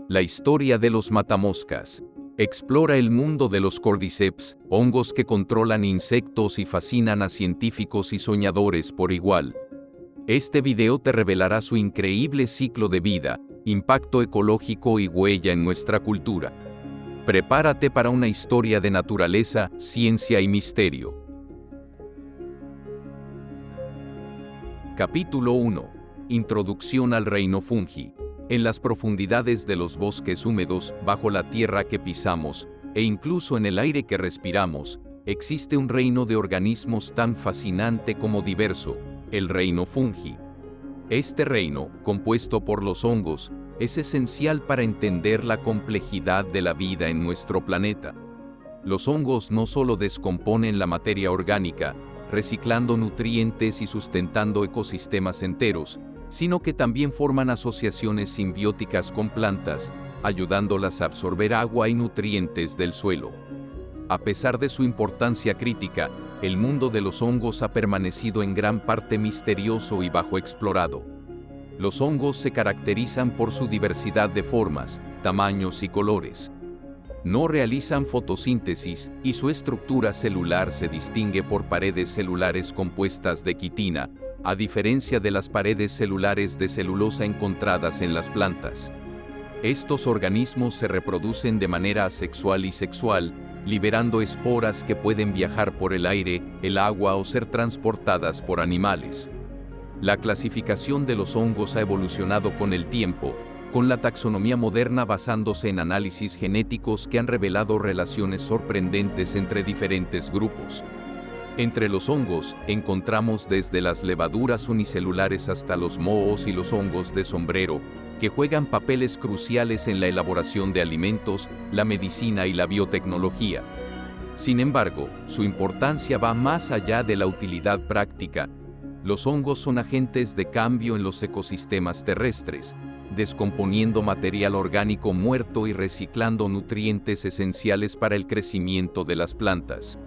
La historia de los matamoscas. Explora el mundo de los cordyceps, hongos que controlan insectos y fascinan a científicos y soñadores por igual. Este video te revelará su increíble ciclo de vida, impacto ecológico y huella en nuestra cultura. Prepárate para una historia de naturaleza, ciencia y misterio. Capítulo 1. Introducción al reino fungi. En las profundidades de los bosques húmedos, bajo la tierra que pisamos, e incluso en el aire que respiramos, existe un reino de organismos tan fascinante como diverso, el reino fungi. Este reino, compuesto por los hongos, es esencial para entender la complejidad de la vida en nuestro planeta. Los hongos no solo descomponen la materia orgánica, reciclando nutrientes y sustentando ecosistemas enteros, sino que también forman asociaciones simbióticas con plantas, ayudándolas a absorber agua y nutrientes del suelo. A pesar de su importancia crítica, el mundo de los hongos ha permanecido en gran parte misterioso y bajo explorado. Los hongos se caracterizan por su diversidad de formas, tamaños y colores. No realizan fotosíntesis y su estructura celular se distingue por paredes celulares compuestas de quitina, a diferencia de las paredes celulares de celulosa encontradas en las plantas. Estos organismos se reproducen de manera asexual y sexual, liberando esporas que pueden viajar por el aire, el agua o ser transportadas por animales. La clasificación de los hongos ha evolucionado con el tiempo, con la taxonomía moderna basándose en análisis genéticos que han revelado relaciones sorprendentes entre diferentes grupos. Entre los hongos, encontramos desde las levaduras unicelulares hasta los mohos y los hongos de sombrero, que juegan papeles cruciales en la elaboración de alimentos, la medicina y la biotecnología. Sin embargo, su importancia va más allá de la utilidad práctica. Los hongos son agentes de cambio en los ecosistemas terrestres, descomponiendo material orgánico muerto y reciclando nutrientes esenciales para el crecimiento de las plantas.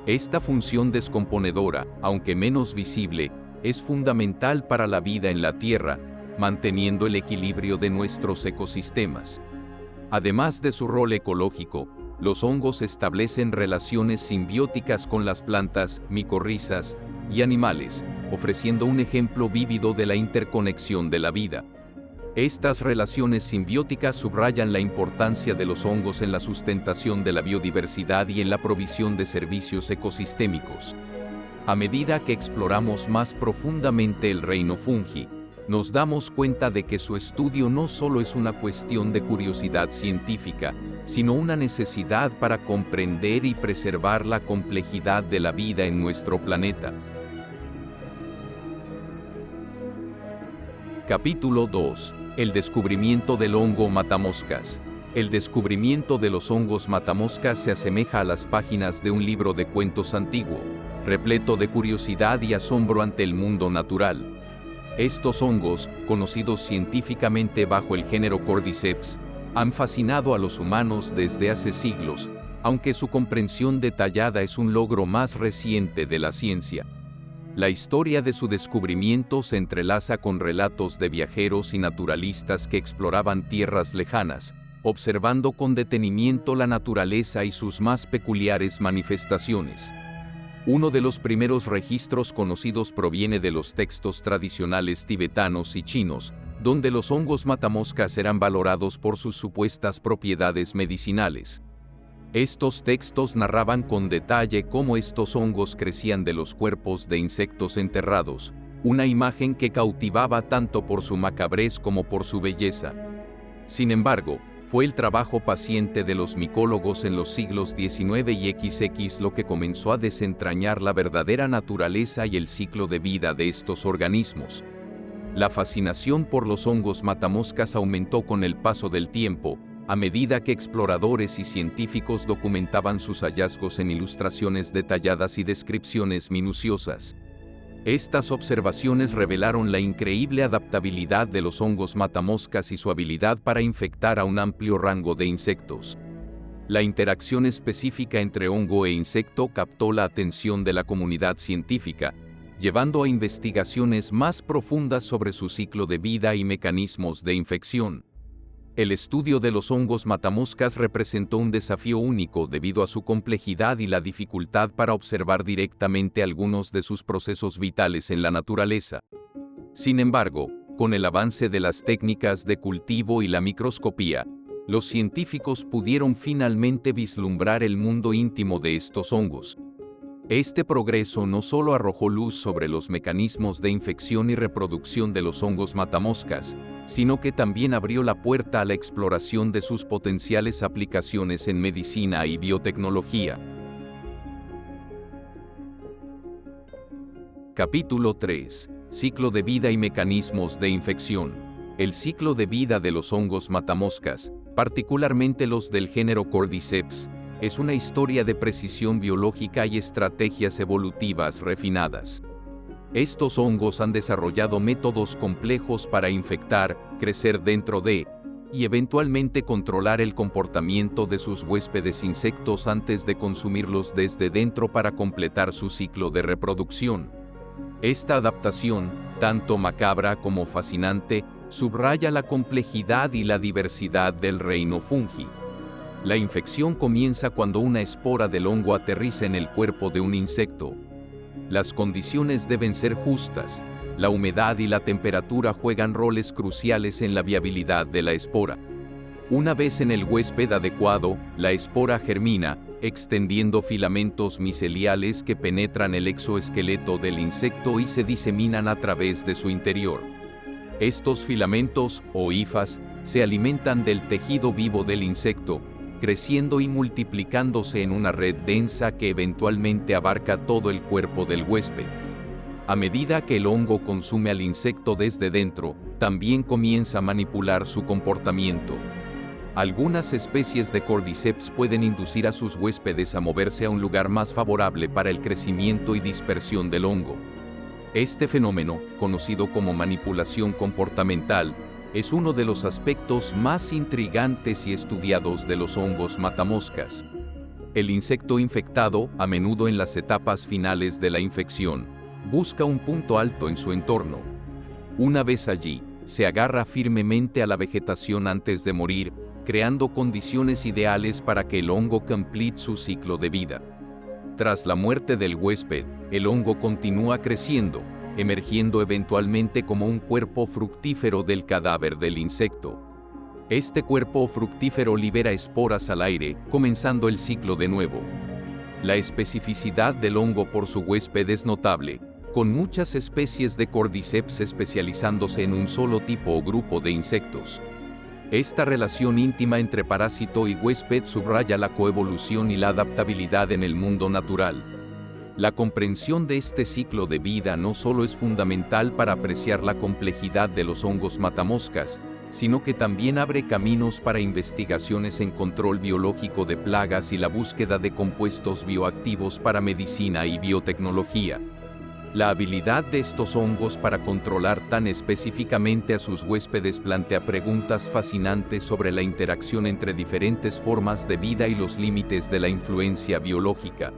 Esta función descomponedora, aunque menos visible, es fundamental para la vida en la Tierra, manteniendo el equilibrio de nuestros ecosistemas. Además de su rol ecológico, los hongos establecen relaciones simbióticas con las plantas, micorrizas y animales, ofreciendo un ejemplo vívido de la interconexión de la vida. Estas relaciones simbióticas subrayan la importancia de los hongos en la sustentación de la biodiversidad y en la provisión de servicios ecosistémicos. A medida que exploramos más profundamente el reino fungi, nos damos cuenta de que su estudio no solo es una cuestión de curiosidad científica, sino una necesidad para comprender y preservar la complejidad de la vida en nuestro planeta. Capítulo 2. El descubrimiento del hongo matamoscas. El descubrimiento de los hongos matamoscas se asemeja a las páginas de un libro de cuentos antiguo, repleto de curiosidad y asombro ante el mundo natural. Estos hongos, conocidos científicamente bajo el género Cordyceps, han fascinado a los humanos desde hace siglos, aunque su comprensión detallada es un logro más reciente de la ciencia. La historia de su descubrimiento se entrelaza con relatos de viajeros y naturalistas que exploraban tierras lejanas, observando con detenimiento la naturaleza y sus más peculiares manifestaciones. Uno de los primeros registros conocidos proviene de los textos tradicionales tibetanos y chinos, donde los hongos matamoscas eran valorados por sus supuestas propiedades medicinales. Estos textos narraban con detalle cómo estos hongos crecían de los cuerpos de insectos enterrados, una imagen que cautivaba tanto por su macabrez como por su belleza. Sin embargo, fue el trabajo paciente de los micólogos en los siglos XIX y XX lo que comenzó a desentrañar la verdadera naturaleza y el ciclo de vida de estos organismos. La fascinación por los hongos matamoscas aumentó con el paso del tiempo, a medida que exploradores y científicos documentaban sus hallazgos en ilustraciones detalladas y descripciones minuciosas. Estas observaciones revelaron la increíble adaptabilidad de los hongos matamoscas y su habilidad para infectar a un amplio rango de insectos. La interacción específica entre hongo e insecto captó la atención de la comunidad científica, llevando a investigaciones más profundas sobre su ciclo de vida y mecanismos de infección. El estudio de los hongos matamoscas representó un desafío único debido a su complejidad y la dificultad para observar directamente algunos de sus procesos vitales en la naturaleza. Sin embargo, con el avance de las técnicas de cultivo y la microscopía, los científicos pudieron finalmente vislumbrar el mundo íntimo de estos hongos. Este progreso no solo arrojó luz sobre los mecanismos de infección y reproducción de los hongos matamoscas, sino que también abrió la puerta a la exploración de sus potenciales aplicaciones en medicina y biotecnología. Capítulo 3. Ciclo de vida y mecanismos de infección. El ciclo de vida de los hongos matamoscas, particularmente los del género Cordyceps, es una historia de precisión biológica y estrategias evolutivas refinadas. Estos hongos han desarrollado métodos complejos para infectar, crecer dentro de, y eventualmente controlar el comportamiento de sus huéspedes insectos antes de consumirlos desde dentro para completar su ciclo de reproducción. Esta adaptación, tanto macabra como fascinante, subraya la complejidad y la diversidad del reino fungi. La infección comienza cuando una espora del hongo aterriza en el cuerpo de un insecto. Las condiciones deben ser justas. La humedad y la temperatura juegan roles cruciales en la viabilidad de la espora. Una vez en el huésped adecuado, la espora germina, extendiendo filamentos miceliales que penetran el exoesqueleto del insecto y se diseminan a través de su interior. Estos filamentos, o hifas, se alimentan del tejido vivo del insecto, creciendo y multiplicándose en una red densa que eventualmente abarca todo el cuerpo del huésped. A medida que el hongo consume al insecto desde dentro, también comienza a manipular su comportamiento. Algunas especies de Cordyceps pueden inducir a sus huéspedes a moverse a un lugar más favorable para el crecimiento y dispersión del hongo. Este fenómeno, conocido como manipulación comportamental, es uno de los aspectos más intrigantes y estudiados de los hongos matamoscas. El insecto infectado, a menudo en las etapas finales de la infección, busca un punto alto en su entorno. Una vez allí, se agarra firmemente a la vegetación antes de morir, creando condiciones ideales para que el hongo complete su ciclo de vida. Tras la muerte del huésped, el hongo continúa creciendo, emergiendo eventualmente como un cuerpo fructífero del cadáver del insecto. Este cuerpo fructífero libera esporas al aire, comenzando el ciclo de nuevo. La especificidad del hongo por su huésped es notable, con muchas especies de Cordyceps especializándose en un solo tipo o grupo de insectos. Esta relación íntima entre parásito y huésped subraya la coevolución y la adaptabilidad en el mundo natural. La comprensión de este ciclo de vida no solo es fundamental para apreciar la complejidad de los hongos matamoscas, sino que también abre caminos para investigaciones en control biológico de plagas y la búsqueda de compuestos bioactivos para medicina y biotecnología. La habilidad de estos hongos para controlar tan específicamente a sus huéspedes plantea preguntas fascinantes sobre la interacción entre diferentes formas de vida y los límites de la influencia biológica.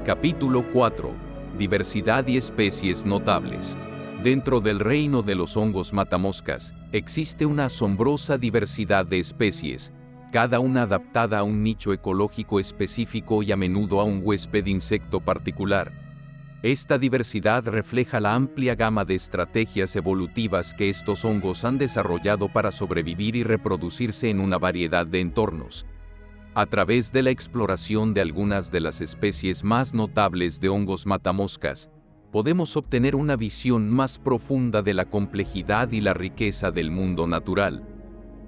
Capítulo 4. Diversidad y especies notables. Dentro del reino de los hongos matamoscas, existe una asombrosa diversidad de especies, cada una adaptada a un nicho ecológico específico y a menudo a un huésped insecto particular. Esta diversidad refleja la amplia gama de estrategias evolutivas que estos hongos han desarrollado para sobrevivir y reproducirse en una variedad de entornos. A través de la exploración de algunas de las especies más notables de hongos matamoscas, podemos obtener una visión más profunda de la complejidad y la riqueza del mundo natural.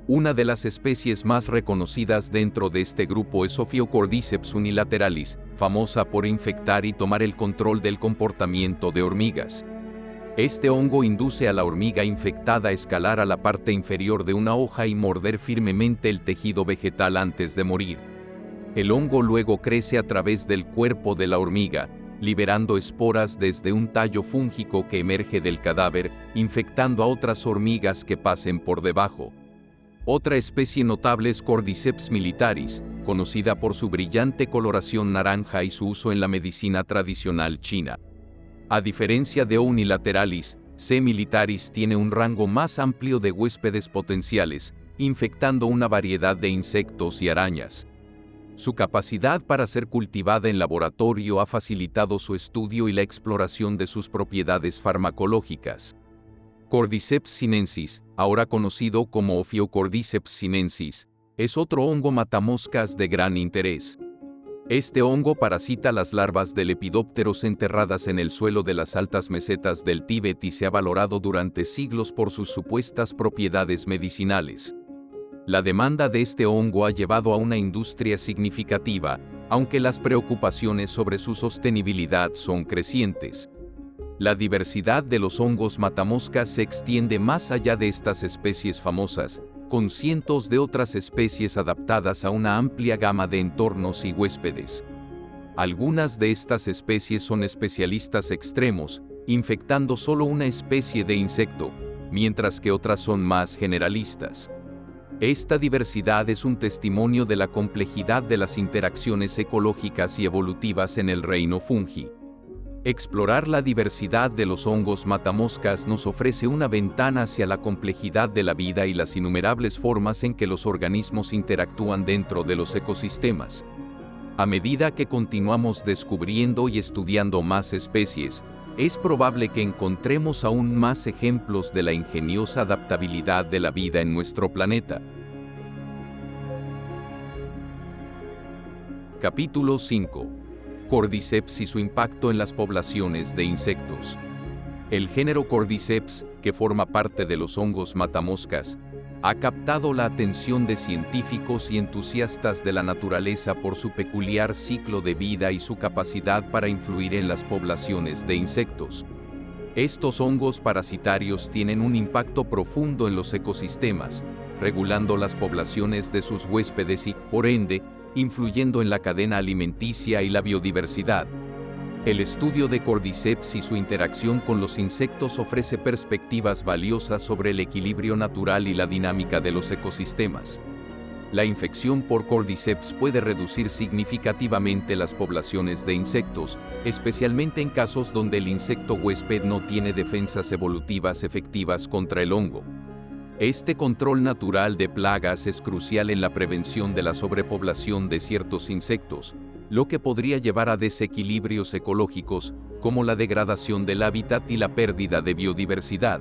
Una de las especies más reconocidas dentro de este grupo es Ophiocordyceps unilateralis, famosa por infectar y tomar el control del comportamiento de hormigas. Este hongo induce a la hormiga infectada a escalar a la parte inferior de una hoja y morder firmemente el tejido vegetal antes de morir. El hongo luego crece a través del cuerpo de la hormiga, liberando esporas desde un tallo fúngico que emerge del cadáver, infectando a otras hormigas que pasen por debajo. Otra especie notable es Cordyceps militaris, conocida por su brillante coloración naranja y su uso en la medicina tradicional china. A diferencia de O. unilateralis, C. militaris tiene un rango más amplio de huéspedes potenciales, infectando una variedad de insectos y arañas. Su capacidad para ser cultivada en laboratorio ha facilitado su estudio y la exploración de sus propiedades farmacológicas. Cordyceps sinensis, ahora conocido como Ophiocordyceps sinensis, es otro hongo matamoscas de gran interés. Este hongo parasita las larvas de lepidópteros enterradas en el suelo de las altas mesetas del Tíbet y se ha valorado durante siglos por sus supuestas propiedades medicinales. La demanda de este hongo ha llevado a una industria significativa, aunque las preocupaciones sobre su sostenibilidad son crecientes. La diversidad de los hongos matamoscas se extiende más allá de estas especies famosas, con cientos de otras especies adaptadas a una amplia gama de entornos y huéspedes. Algunas de estas especies son especialistas extremos, infectando solo una especie de insecto, mientras que otras son más generalistas. Esta diversidad es un testimonio de la complejidad de las interacciones ecológicas y evolutivas en el reino fungi. Explorar la diversidad de los hongos matamoscas nos ofrece una ventana hacia la complejidad de la vida y las innumerables formas en que los organismos interactúan dentro de los ecosistemas. A medida que continuamos descubriendo y estudiando más especies, es probable que encontremos aún más ejemplos de la ingeniosa adaptabilidad de la vida en nuestro planeta. Capítulo 5. Cordyceps y su impacto en las poblaciones de insectos. El género Cordyceps, que forma parte de los hongos matamoscas, ha captado la atención de científicos y entusiastas de la naturaleza por su peculiar ciclo de vida y su capacidad para influir en las poblaciones de insectos. Estos hongos parasitarios tienen un impacto profundo en los ecosistemas, regulando las poblaciones de sus huéspedes y, por ende, influyendo en la cadena alimenticia y la biodiversidad. El estudio de Cordyceps y su interacción con los insectos ofrece perspectivas valiosas sobre el equilibrio natural y la dinámica de los ecosistemas. La infección por Cordyceps puede reducir significativamente las poblaciones de insectos, especialmente en casos donde el insecto huésped no tiene defensas evolutivas efectivas contra el hongo. Este control natural de plagas es crucial en la prevención de la sobrepoblación de ciertos insectos, lo que podría llevar a desequilibrios ecológicos, como la degradación del hábitat y la pérdida de biodiversidad.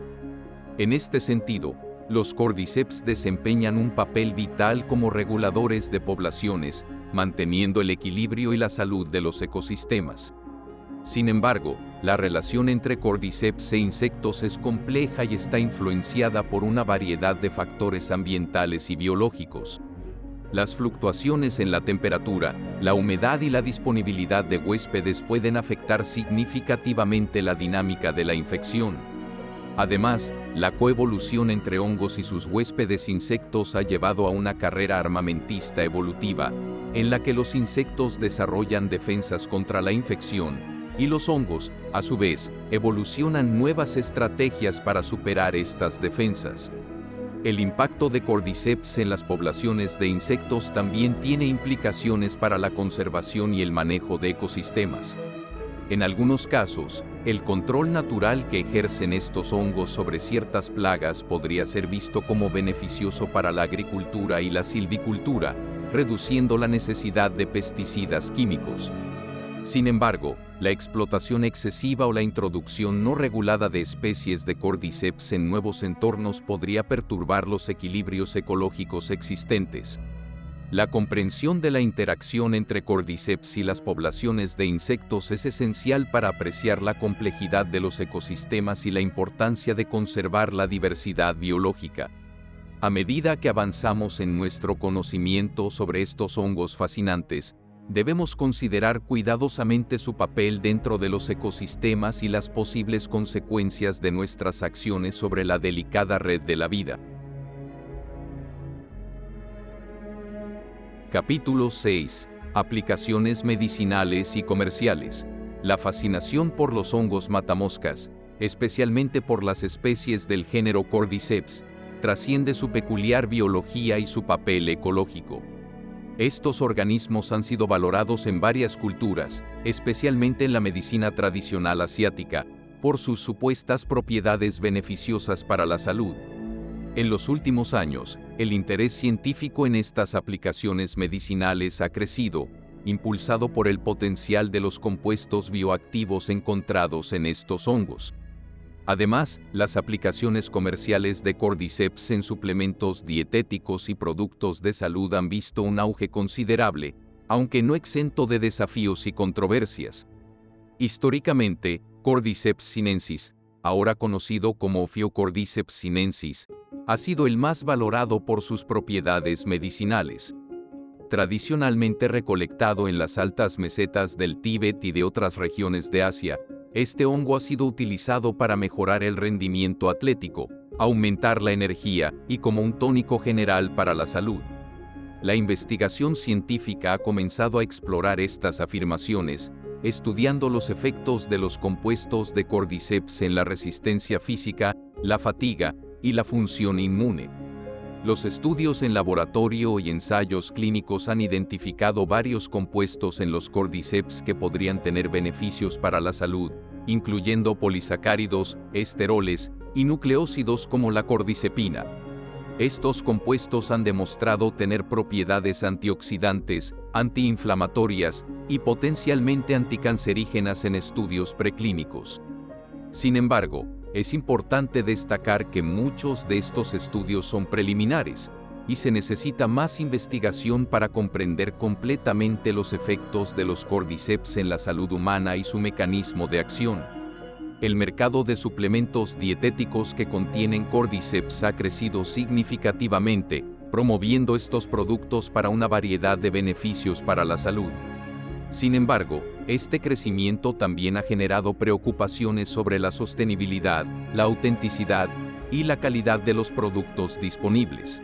En este sentido, los Cordyceps desempeñan un papel vital como reguladores de poblaciones, manteniendo el equilibrio y la salud de los ecosistemas. Sin embargo, la relación entre Cordyceps e insectos es compleja y está influenciada por una variedad de factores ambientales y biológicos. Las fluctuaciones en la temperatura, la humedad y la disponibilidad de huéspedes pueden afectar significativamente la dinámica de la infección. Además, la coevolución entre hongos y sus huéspedes insectos ha llevado a una carrera armamentista evolutiva, en la que los insectos desarrollan defensas contra la infección, y los hongos, a su vez, evolucionan nuevas estrategias para superar estas defensas. El impacto de Cordyceps en las poblaciones de insectos también tiene implicaciones para la conservación y el manejo de ecosistemas. En algunos casos, el control natural que ejercen estos hongos sobre ciertas plagas podría ser visto como beneficioso para la agricultura y la silvicultura, reduciendo la necesidad de pesticidas químicos. Sin embargo, la explotación excesiva o la introducción no regulada de especies de Cordyceps en nuevos entornos podría perturbar los equilibrios ecológicos existentes. La comprensión de la interacción entre Cordyceps y las poblaciones de insectos es esencial para apreciar la complejidad de los ecosistemas y la importancia de conservar la diversidad biológica. A medida que avanzamos en nuestro conocimiento sobre estos hongos fascinantes, debemos considerar cuidadosamente su papel dentro de los ecosistemas y las posibles consecuencias de nuestras acciones sobre la delicada red de la vida. Capítulo 6. Aplicaciones medicinales y comerciales. La fascinación por los hongos matamoscas, especialmente por las especies del género Cordyceps, trasciende su peculiar biología y su papel ecológico. Estos organismos han sido valorados en varias culturas, especialmente en la medicina tradicional asiática, por sus supuestas propiedades beneficiosas para la salud. En los últimos años, el interés científico en estas aplicaciones medicinales ha crecido, impulsado por el potencial de los compuestos bioactivos encontrados en estos hongos. Además, las aplicaciones comerciales de Cordyceps en suplementos dietéticos y productos de salud han visto un auge considerable, aunque no exento de desafíos y controversias. Históricamente, Cordyceps sinensis, ahora conocido como Ophiocordyceps sinensis, ha sido el más valorado por sus propiedades medicinales. Tradicionalmente recolectado en las altas mesetas del Tíbet y de otras regiones de Asia, este hongo ha sido utilizado para mejorar el rendimiento atlético, aumentar la energía y como un tónico general para la salud. La investigación científica ha comenzado a explorar estas afirmaciones, estudiando los efectos de los compuestos de Cordyceps en la resistencia física, la fatiga y la función inmune. Los estudios en laboratorio y ensayos clínicos han identificado varios compuestos en los Cordyceps que podrían tener beneficios para la salud, incluyendo polisacáridos, esteroles y nucleósidos como la cordycepina. Estos compuestos han demostrado tener propiedades antioxidantes, antiinflamatorias y potencialmente anticancerígenas en estudios preclínicos. Sin embargo, es importante destacar que muchos de estos estudios son preliminares, y se necesita más investigación para comprender completamente los efectos de los Cordyceps en la salud humana y su mecanismo de acción. El mercado de suplementos dietéticos que contienen Cordyceps ha crecido significativamente, promoviendo estos productos para una variedad de beneficios para la salud. Sin embargo, este crecimiento también ha generado preocupaciones sobre la sostenibilidad, la autenticidad y la calidad de los productos disponibles.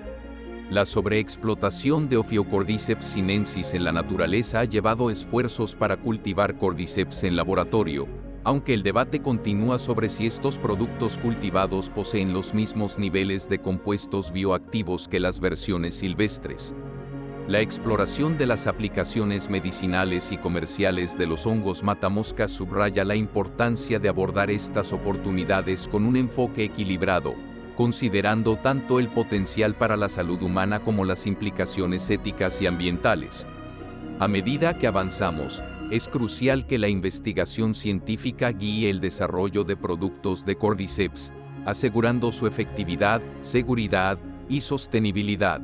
La sobreexplotación de Ophiocordyceps sinensis en la naturaleza ha llevado esfuerzos para cultivar Cordyceps en laboratorio, aunque el debate continúa sobre si estos productos cultivados poseen los mismos niveles de compuestos bioactivos que las versiones silvestres. La exploración de las aplicaciones medicinales y comerciales de los hongos matamoscas subraya la importancia de abordar estas oportunidades con un enfoque equilibrado, considerando tanto el potencial para la salud humana como las implicaciones éticas y ambientales. A medida que avanzamos, es crucial que la investigación científica guíe el desarrollo de productos de Cordyceps, asegurando su efectividad, seguridad y sostenibilidad.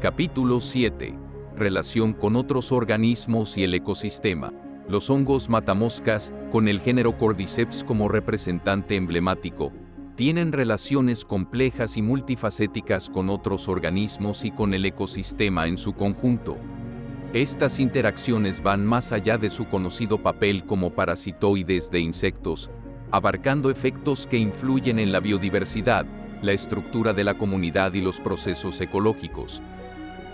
Capítulo 7. Relación con otros organismos y el ecosistema. Los hongos matamoscas, con el género Cordyceps como representante emblemático, tienen relaciones complejas y multifacéticas con otros organismos y con el ecosistema en su conjunto. Estas interacciones van más allá de su conocido papel como parasitoides de insectos, abarcando efectos que influyen en la biodiversidad, la estructura de la comunidad y los procesos ecológicos.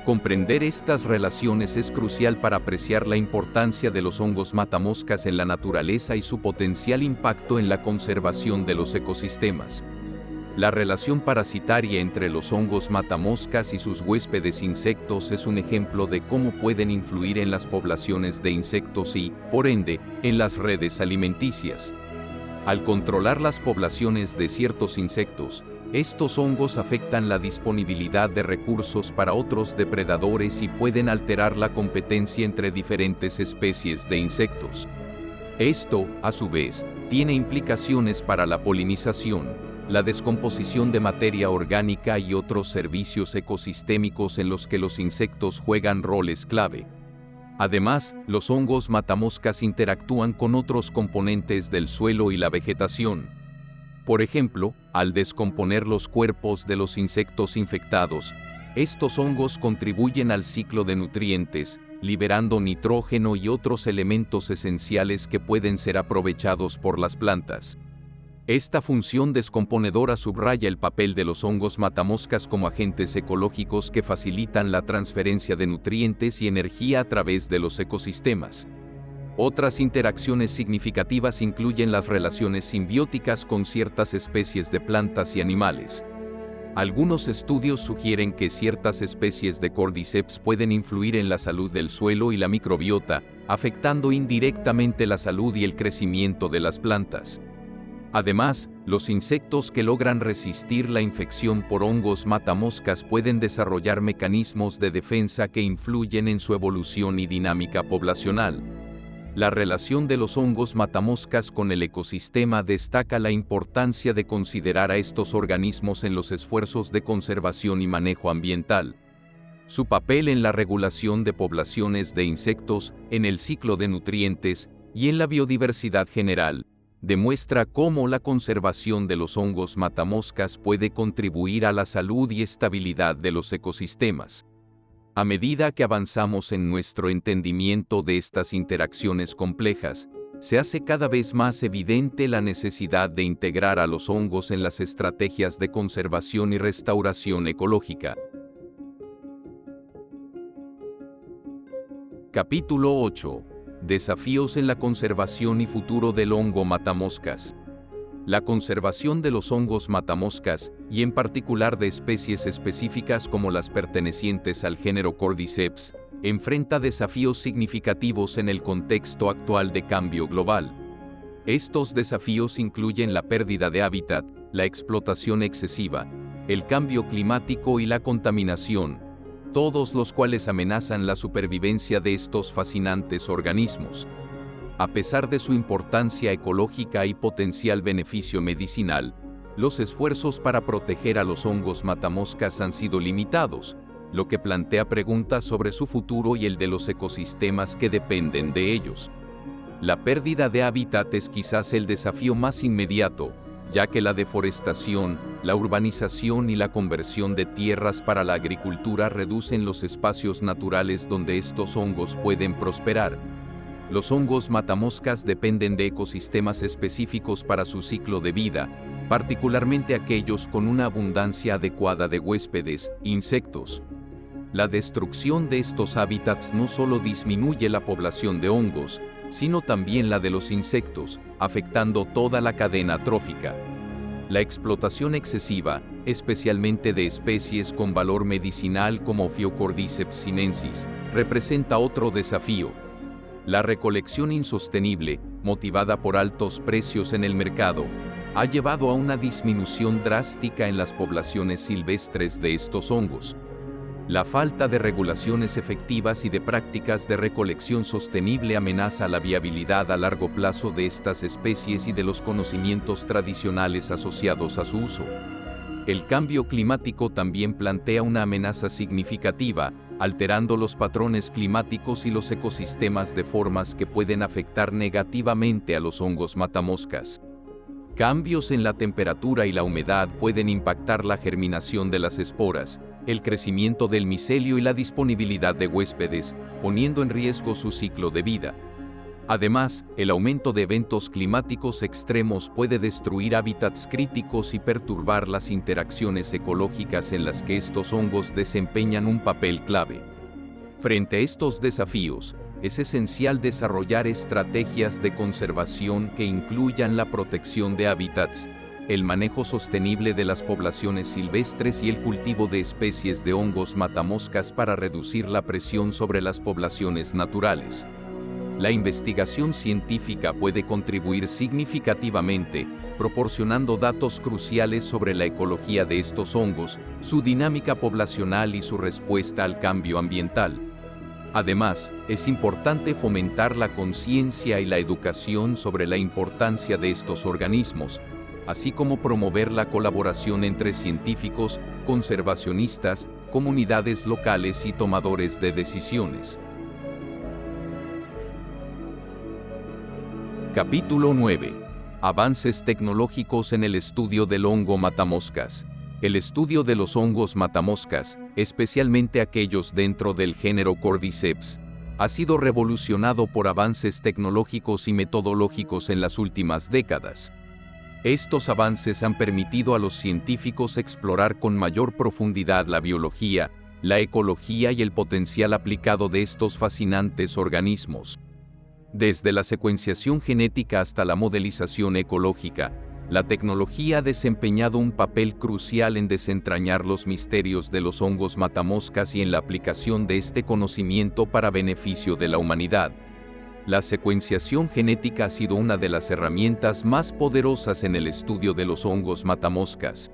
Comprender estas relaciones es crucial para apreciar la importancia de los hongos matamoscas en la naturaleza y su potencial impacto en la conservación de los ecosistemas. La relación parasitaria entre los hongos matamoscas y sus huéspedes insectos es un ejemplo de cómo pueden influir en las poblaciones de insectos y, por ende, en las redes alimenticias. Al controlar las poblaciones de ciertos insectos, estos hongos afectan la disponibilidad de recursos para otros depredadores y pueden alterar la competencia entre diferentes especies de insectos. Esto, a su vez, tiene implicaciones para la polinización, la descomposición de materia orgánica y otros servicios ecosistémicos en los que los insectos juegan roles clave. Además, los hongos matamoscas interactúan con otros componentes del suelo y la vegetación. Por ejemplo, al descomponer los cuerpos de los insectos infectados, estos hongos contribuyen al ciclo de nutrientes, liberando nitrógeno y otros elementos esenciales que pueden ser aprovechados por las plantas. Esta función descomponedora subraya el papel de los hongos matamoscas como agentes ecológicos que facilitan la transferencia de nutrientes y energía a través de los ecosistemas. Otras interacciones significativas incluyen las relaciones simbióticas con ciertas especies de plantas y animales. Algunos estudios sugieren que ciertas especies de Cordyceps pueden influir en la salud del suelo y la microbiota, afectando indirectamente la salud y el crecimiento de las plantas. Además, los insectos que logran resistir la infección por hongos matamoscas pueden desarrollar mecanismos de defensa que influyen en su evolución y dinámica poblacional. La relación de los hongos matamoscas con el ecosistema destaca la importancia de considerar a estos organismos en los esfuerzos de conservación y manejo ambiental. Su papel en la regulación de poblaciones de insectos, en el ciclo de nutrientes y en la biodiversidad general, demuestra cómo la conservación de los hongos matamoscas puede contribuir a la salud y estabilidad de los ecosistemas. A medida que avanzamos en nuestro entendimiento de estas interacciones complejas, se hace cada vez más evidente la necesidad de integrar a los hongos en las estrategias de conservación y restauración ecológica. Capítulo 8. Desafíos en la conservación y futuro del hongo matamoscas. La conservación de los hongos matamoscas, y en particular de especies específicas como las pertenecientes al género Cordyceps, enfrenta desafíos significativos en el contexto actual de cambio global. Estos desafíos incluyen la pérdida de hábitat, la explotación excesiva, el cambio climático y la contaminación, todos los cuales amenazan la supervivencia de estos fascinantes organismos. A pesar de su importancia ecológica y potencial beneficio medicinal, los esfuerzos para proteger a los hongos matamoscas han sido limitados, lo que plantea preguntas sobre su futuro y el de los ecosistemas que dependen de ellos. La pérdida de hábitat es quizás el desafío más inmediato, ya que la deforestación, la urbanización y la conversión de tierras para la agricultura reducen los espacios naturales donde estos hongos pueden prosperar. Los hongos matamoscas dependen de ecosistemas específicos para su ciclo de vida, particularmente aquellos con una abundancia adecuada de huéspedes, insectos. La destrucción de estos hábitats no solo disminuye la población de hongos, sino también la de los insectos, afectando toda la cadena trófica. La explotación excesiva, especialmente de especies con valor medicinal como Pheocordyceps sinensis, representa otro desafío. La recolección insostenible, motivada por altos precios en el mercado, ha llevado a una disminución drástica en las poblaciones silvestres de estos hongos. La falta de regulaciones efectivas y de prácticas de recolección sostenible amenaza la viabilidad a largo plazo de estas especies y de los conocimientos tradicionales asociados a su uso. El cambio climático también plantea una amenaza significativa, alterando los patrones climáticos y los ecosistemas de formas que pueden afectar negativamente a los hongos matamoscas. Cambios en la temperatura y la humedad pueden impactar la germinación de las esporas, el crecimiento del micelio y la disponibilidad de huéspedes, poniendo en riesgo su ciclo de vida. Además, el aumento de eventos climáticos extremos puede destruir hábitats críticos y perturbar las interacciones ecológicas en las que estos hongos desempeñan un papel clave. Frente a estos desafíos, es esencial desarrollar estrategias de conservación que incluyan la protección de hábitats, el manejo sostenible de las poblaciones silvestres y el cultivo de especies de hongos matamoscas para reducir la presión sobre las poblaciones naturales. La investigación científica puede contribuir significativamente, proporcionando datos cruciales sobre la ecología de estos hongos, su dinámica poblacional y su respuesta al cambio ambiental. Además, es importante fomentar la conciencia y la educación sobre la importancia de estos organismos, así como promover la colaboración entre científicos, conservacionistas, comunidades locales y tomadores de decisiones. Capítulo 9. Avances tecnológicos en el estudio del hongo matamoscas. El estudio de los hongos matamoscas, especialmente aquellos dentro del género Cordyceps, ha sido revolucionado por avances tecnológicos y metodológicos en las últimas décadas. Estos avances han permitido a los científicos explorar con mayor profundidad la biología, la ecología y el potencial aplicado de estos fascinantes organismos. Desde la secuenciación genética hasta la modelización ecológica, la tecnología ha desempeñado un papel crucial en desentrañar los misterios de los hongos matamoscas y en la aplicación de este conocimiento para beneficio de la humanidad. La secuenciación genética ha sido una de las herramientas más poderosas en el estudio de los hongos matamoscas.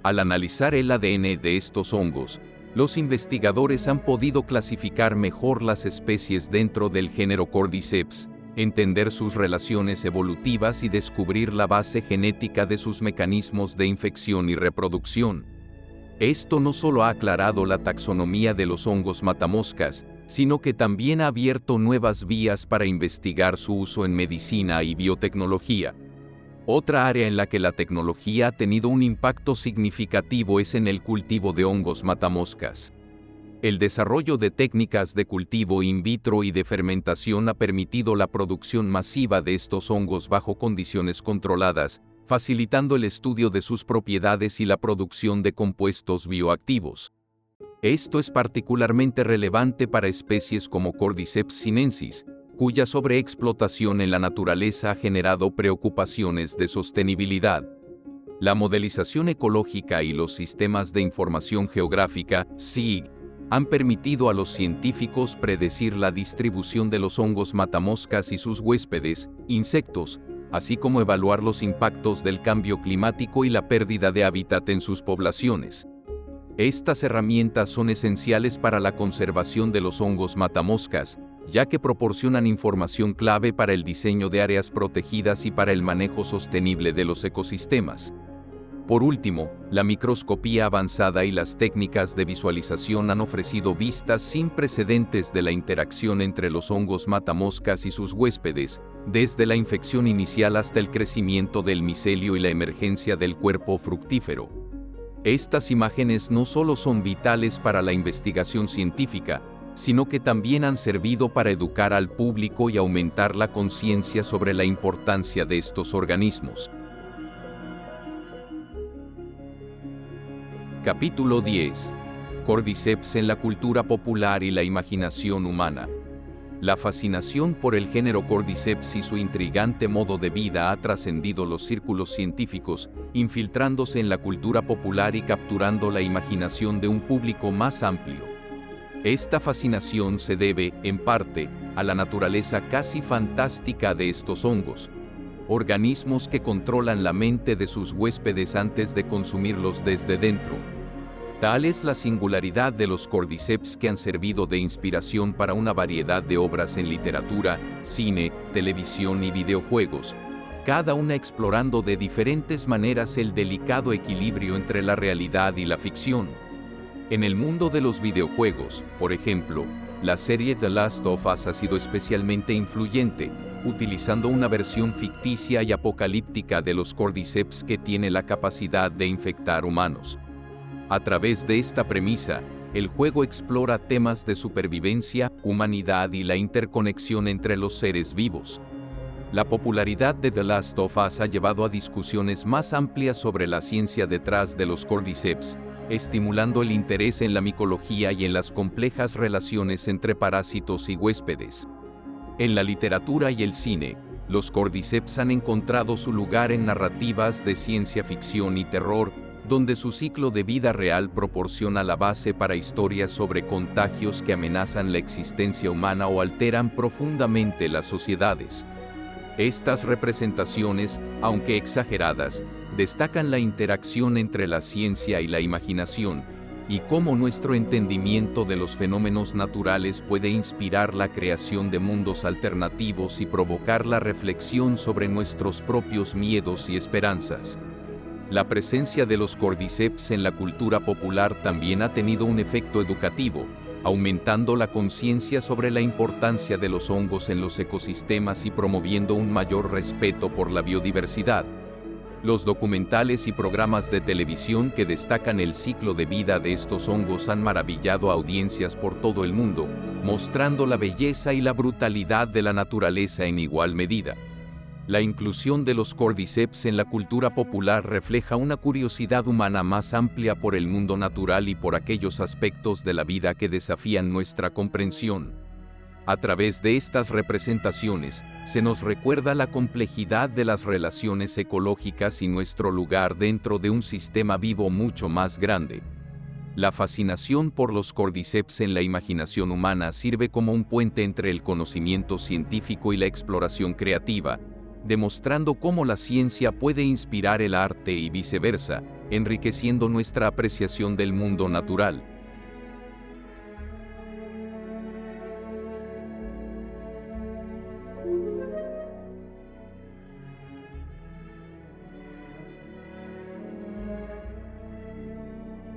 Al analizar el ADN de estos hongos, los investigadores han podido clasificar mejor las especies dentro del género Cordyceps, entender sus relaciones evolutivas y descubrir la base genética de sus mecanismos de infección y reproducción. Esto no solo ha aclarado la taxonomía de los hongos matamoscas, sino que también ha abierto nuevas vías para investigar su uso en medicina y biotecnología. Otra área en la que la tecnología ha tenido un impacto significativo es en el cultivo de hongos matamoscas. El desarrollo de técnicas de cultivo in vitro y de fermentación ha permitido la producción masiva de estos hongos bajo condiciones controladas, facilitando el estudio de sus propiedades y la producción de compuestos bioactivos. Esto es particularmente relevante para especies como Cordyceps sinensis, cuya sobreexplotación en la naturaleza ha generado preocupaciones de sostenibilidad. La modelización ecológica y los sistemas de información geográfica, SIG, han permitido a los científicos predecir la distribución de los hongos matamoscas y sus huéspedes, insectos, así como evaluar los impactos del cambio climático y la pérdida de hábitat en sus poblaciones. Estas herramientas son esenciales para la conservación de los hongos matamoscas, ya que proporcionan información clave para el diseño de áreas protegidas y para el manejo sostenible de los ecosistemas. Por último, la microscopía avanzada y las técnicas de visualización han ofrecido vistas sin precedentes de la interacción entre los hongos matamoscas y sus huéspedes, desde la infección inicial hasta el crecimiento del micelio y la emergencia del cuerpo fructífero. Estas imágenes no solo son vitales para la investigación científica, sino que también han servido para educar al público y aumentar la conciencia sobre la importancia de estos organismos. Capítulo 10. Cordyceps en la cultura popular y la imaginación humana. La fascinación por el género Cordyceps y su intrigante modo de vida ha trascendido los círculos científicos, infiltrándose en la cultura popular y capturando la imaginación de un público más amplio. Esta fascinación se debe, en parte, a la naturaleza casi fantástica de estos hongos, organismos que controlan la mente de sus huéspedes antes de consumirlos desde dentro. Tal es la singularidad de los Cordyceps que han servido de inspiración para una variedad de obras en literatura, cine, televisión y videojuegos, cada una explorando de diferentes maneras el delicado equilibrio entre la realidad y la ficción. En el mundo de los videojuegos, por ejemplo, la serie The Last of Us ha sido especialmente influyente, utilizando una versión ficticia y apocalíptica de los Cordyceps que tiene la capacidad de infectar humanos. A través de esta premisa, el juego explora temas de supervivencia, humanidad y la interconexión entre los seres vivos. La popularidad de The Last of Us ha llevado a discusiones más amplias sobre la ciencia detrás de los Cordyceps, estimulando el interés en la micología y en las complejas relaciones entre parásitos y huéspedes. En la literatura y el cine, los Cordyceps han encontrado su lugar en narrativas de ciencia ficción y terror, donde su ciclo de vida real proporciona la base para historias sobre contagios que amenazan la existencia humana o alteran profundamente las sociedades. Estas representaciones, aunque exageradas, destacan la interacción entre la ciencia y la imaginación, y cómo nuestro entendimiento de los fenómenos naturales puede inspirar la creación de mundos alternativos y provocar la reflexión sobre nuestros propios miedos y esperanzas. La presencia de los Cordyceps en la cultura popular también ha tenido un efecto educativo, aumentando la conciencia sobre la importancia de los hongos en los ecosistemas y promoviendo un mayor respeto por la biodiversidad. Los documentales y programas de televisión que destacan el ciclo de vida de estos hongos han maravillado a audiencias por todo el mundo, mostrando la belleza y la brutalidad de la naturaleza en igual medida. La inclusión de los Cordyceps en la cultura popular refleja una curiosidad humana más amplia por el mundo natural y por aquellos aspectos de la vida que desafían nuestra comprensión. A través de estas representaciones, se nos recuerda la complejidad de las relaciones ecológicas y nuestro lugar dentro de un sistema vivo mucho más grande. La fascinación por los Cordyceps en la imaginación humana sirve como un puente entre el conocimiento científico y la exploración creativa, demostrando cómo la ciencia puede inspirar el arte y viceversa, enriqueciendo nuestra apreciación del mundo natural.